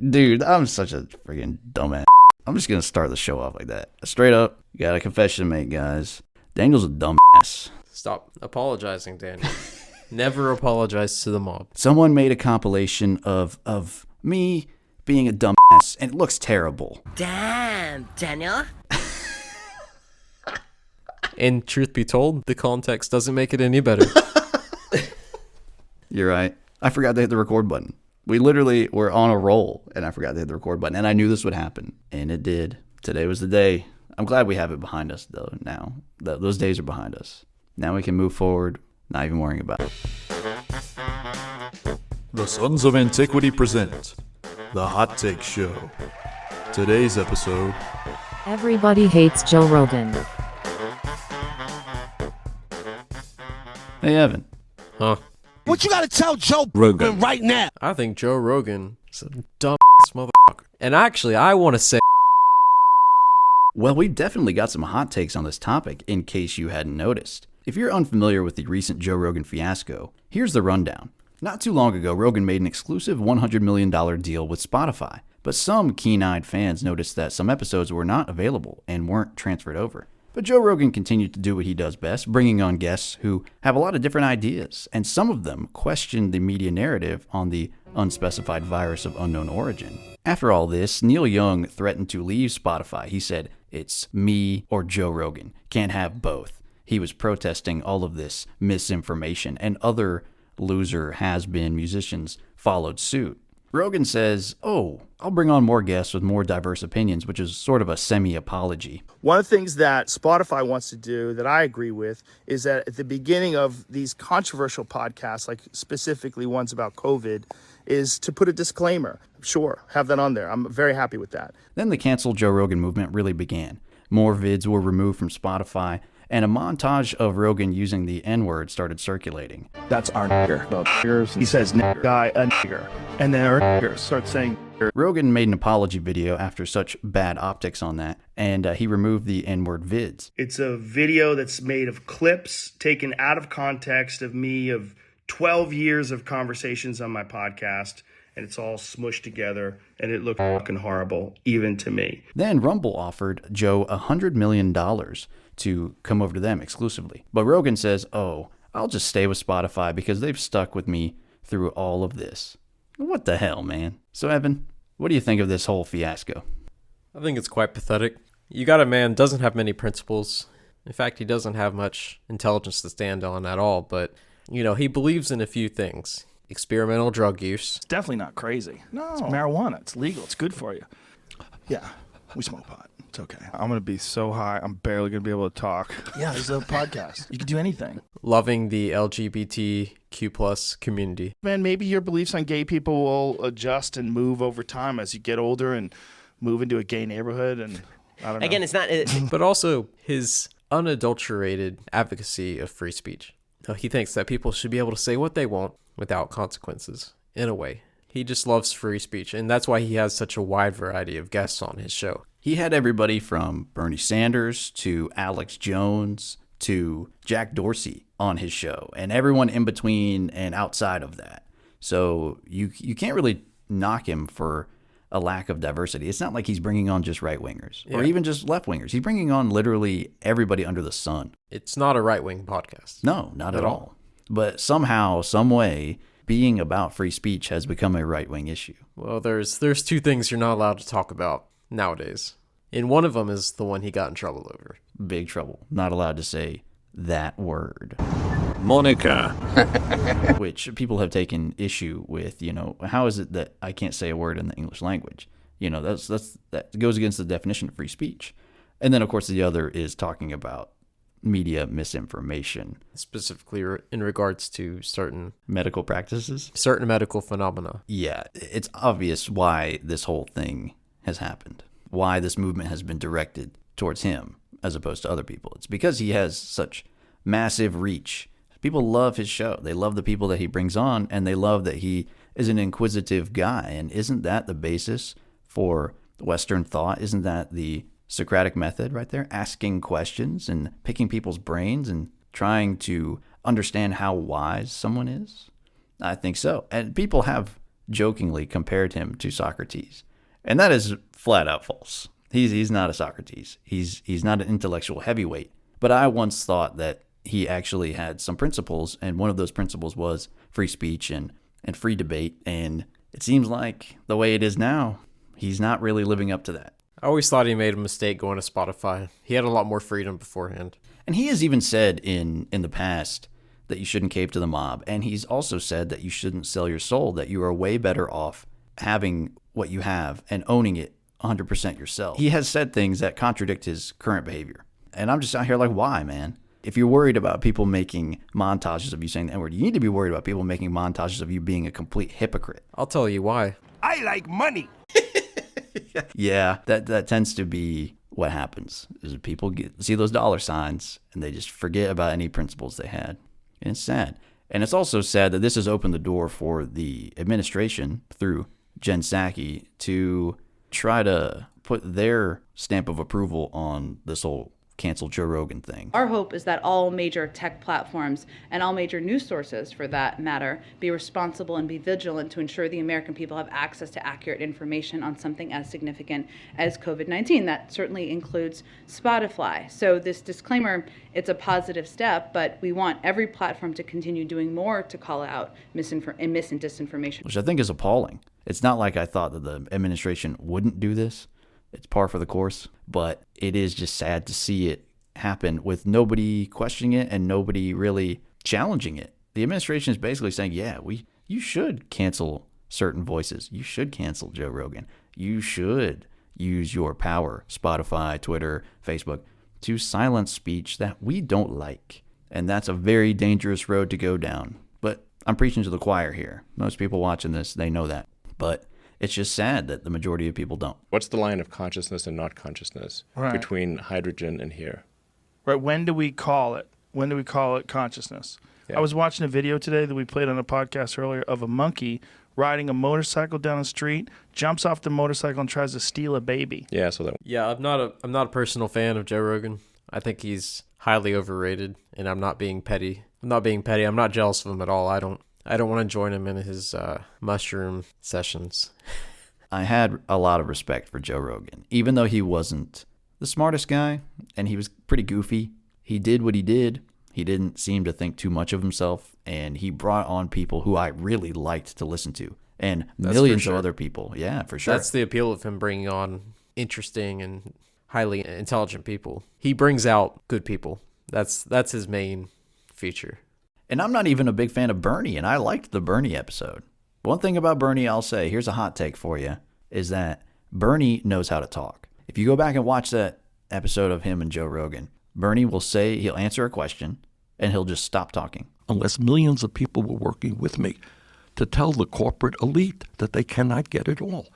Dude, I'm such a freaking dumbass. I'm just going to start the show off like that. Straight up, you got a confession to make, guys. Daniel's a dumbass. Stop apologizing, Daniel. Never apologize to the mob. Someone made a compilation of me being a dumbass, and it looks terrible. Damn, Daniel. And truth be told, the context doesn't make it any better. You're right. I forgot to hit the record button. We literally were on a roll, and I forgot to hit the record button, and I knew this would happen, and it did. Today was the day. I'm glad we have it behind us, though, now. Those days are behind us. Now we can move forward, not even worrying about it. The Sons of Antiquity present The Hot Take Show. Today's episode: Everybody hates Joe Rogan. Hey, Evan. Huh? What you gotta tell Joe Rogan right now? I think Joe Rogan is a dumb motherfucker. And actually, I want to say... Well, we've definitely got some hot takes on this topic, in case you hadn't noticed. If you're unfamiliar with the recent Joe Rogan fiasco, here's the rundown. Not too long ago, Rogan made an exclusive $100 million deal with Spotify, but some keen-eyed fans noticed that some episodes were not available and weren't transferred over. But Joe Rogan continued to do what he does best, bringing on guests who have a lot of different ideas, and some of them questioned the media narrative on the unspecified virus of unknown origin. After all this, Neil Young threatened to leave Spotify. He said, "It's me or Joe Rogan. Can't have both." He was protesting all of this misinformation, and other loser has-been musicians followed suit. Rogan says, "Oh, I'll bring on more guests with more diverse opinions," which is sort of a semi-apology. One of the things that Spotify wants to do that I agree with is that at the beginning of these controversial podcasts, like specifically ones about COVID, is to put a disclaimer. Sure, have that on there. I'm very happy with that. Then the cancel Joe Rogan movement really began. More vids were removed from Spotify, and a montage of Rogan using the N-word started circulating. That's our nigger. The niggers. He says guy a nigger. And then our niggers start saying nigger. Rogan made an apology video after such bad optics on that, and he removed the N-word vids. It's a video that's made of clips taken out of context of me of 12 years of conversations on my podcast, and it's all smushed together, and it looked fucking horrible, even to me. Then Rumble offered Joe $100 million to come over to them exclusively. But Rogan says, "Oh, I'll just stay with Spotify because they've stuck with me through all of this." What the hell, man? So, Evan, what do you think of this whole fiasco? I think it's quite pathetic. You got a man doesn't have many principles. In fact, he doesn't have much intelligence to stand on at all, but, you know, he believes in a few things. Experimental drug use. It's definitely not crazy. No. It's marijuana. It's legal. It's good for you. Yeah, we smoke pot. It's okay. I'm going to be so high, I'm barely going to be able to talk. Yeah, this is a podcast. You can do anything. Loving the LGBTQ plus community. Man, maybe your beliefs on gay people will adjust and move over time as you get older and move into a gay neighborhood. And I don't know. Again, it's not... But also his unadulterated advocacy of free speech. He thinks that people should be able to say what they want without consequences, in a way. He just loves free speech, and that's why he has such a wide variety of guests on his show. He had everybody from Bernie Sanders to Alex Jones to Jack Dorsey on his show, and everyone in between and outside of that. So you can't really knock him for a lack of diversity. It's not like he's bringing on just right-wingers or even just left-wingers. He's bringing on literally everybody under the sun. It's not a right-wing podcast. No, not at all. But somehow, some way, being about free speech has become a right-wing issue. Well, there's two things you're not allowed to talk about nowadays. And one of them is the one he got in trouble over. Big trouble. Not allowed to say that word. Monica. Which people have taken issue with, you know, how is it that I can't say a word in the English language? You know, that goes against the definition of free speech. And then, of course, the other is talking about media misinformation. Specifically in regards to certain medical practices? Certain medical phenomena. Yeah, it's obvious why this whole thing has happened. Why this movement has been directed towards him as opposed to other people. It's because he has such massive reach. People love his show. They love the people that he brings on, and they love that he is an inquisitive guy. And isn't that the basis for Western thought? Isn't that the Socratic method right there? Asking questions and picking people's brains and trying to understand how wise someone is? I think so. And people have jokingly compared him to Socrates. And that is flat out false. He's not a Socrates. He's not an intellectual heavyweight. But I once thought that he actually had some principles, and one of those principles was free speech and free debate. And it seems like the way it is now, he's not really living up to that. I always thought he made a mistake going to Spotify. He had a lot more freedom beforehand. And he has even said in the past that you shouldn't cave to the mob. And he's also said that you shouldn't sell your soul, that you are way better off having what you have and owning it 100% yourself. He has said things that contradict his current behavior. And I'm just out here like, why, man? If you're worried about people making montages of you saying the N-word, you need to be worried about people making montages of you being a complete hypocrite. I'll tell you why. I like money. Yeah, that tends to be what happens, is people see those dollar signs and they just forget about any principles they had. And it's sad. And it's also sad that this has opened the door for the administration through Jen Psaki to try to put their stamp of approval on this whole cancel Joe Rogan thing. Our hope is that all major tech platforms and all major news sources, for that matter, be responsible and be vigilant to ensure the American people have access to accurate information on something as significant as COVID-19. That certainly includes Spotify. So this disclaimer, it's a positive step, but we want every platform to continue doing more to call out mis and disinformation. Which I think is appalling. It's not like I thought that the administration wouldn't do this. It's par for the course, but it is just sad to see it happen with nobody questioning it and nobody really challenging it. The administration is basically saying, yeah, you should cancel certain voices. You should cancel Joe Rogan. You should use your power, Spotify, Twitter, Facebook, to silence speech that we don't like. And that's a very dangerous road to go down. But I'm preaching to the choir here. Most people watching this, they know that. But it's just sad that the majority of people don't. What's the line of consciousness and not consciousness between hydrogen and here? Right. When do we call it? When do we call it consciousness? Yeah. I was watching a video today that we played on a podcast earlier of a monkey riding a motorcycle down the street, jumps off the motorcycle and tries to steal a baby. Yeah, so that. Yeah, I'm not a personal fan of Joe Rogan. I think he's highly overrated, and I'm not being petty. I'm not jealous of him at all. I don't want to join him in his mushroom sessions. I had a lot of respect for Joe Rogan. Even though he wasn't the smartest guy and he was pretty goofy, he did what he did. He didn't seem to think too much of himself, and he brought on people who I really liked to listen to, and millions of other people. Yeah, for sure. That's the appeal of him bringing on interesting and highly intelligent people. He brings out good people. That's his main feature. And I'm not even a big fan of Bernie, and I liked the Bernie episode. One thing about Bernie I'll say, here's a hot take for you, is that Bernie knows how to talk. If you go back and watch that episode of him and Joe Rogan, Bernie will say, he'll answer a question, and he'll just stop talking. Unless millions of people were working with me to tell the corporate elite that they cannot get it all.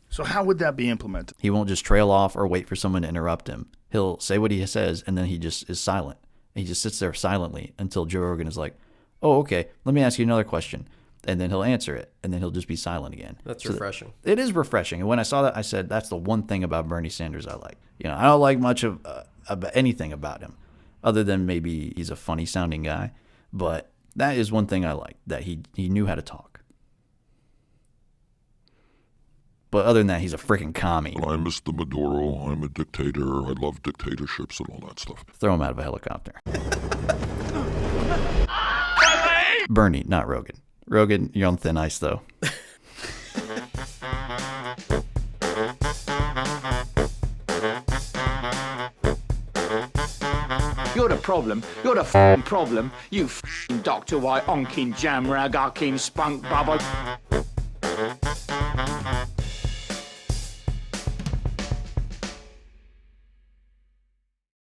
So how would that be implemented? He won't just trail off or wait for someone to interrupt him. He'll say what he says, and then he just is silent. He just sits there silently until Joe Rogan is like, oh, okay, let me ask you another question. And then he'll answer it, and then he'll just be silent again. That's refreshing. It is refreshing. And when I saw that, I said, that's the one thing about Bernie Sanders I like. I don't like much of anything about him, other than maybe he's a funny-sounding guy. But that is one thing I like, that he knew how to talk. But other than that, he's a freaking commie. I'm Mr. Maduro. I'm a dictator. I love dictatorships and all that stuff. Throw him out of a helicopter. Bernie, not Rogan. Rogan, you're on thin ice, though. You're the problem. You're the f***ing problem. You f***ing Dr. White, onkin' jam rag, spunk bubble.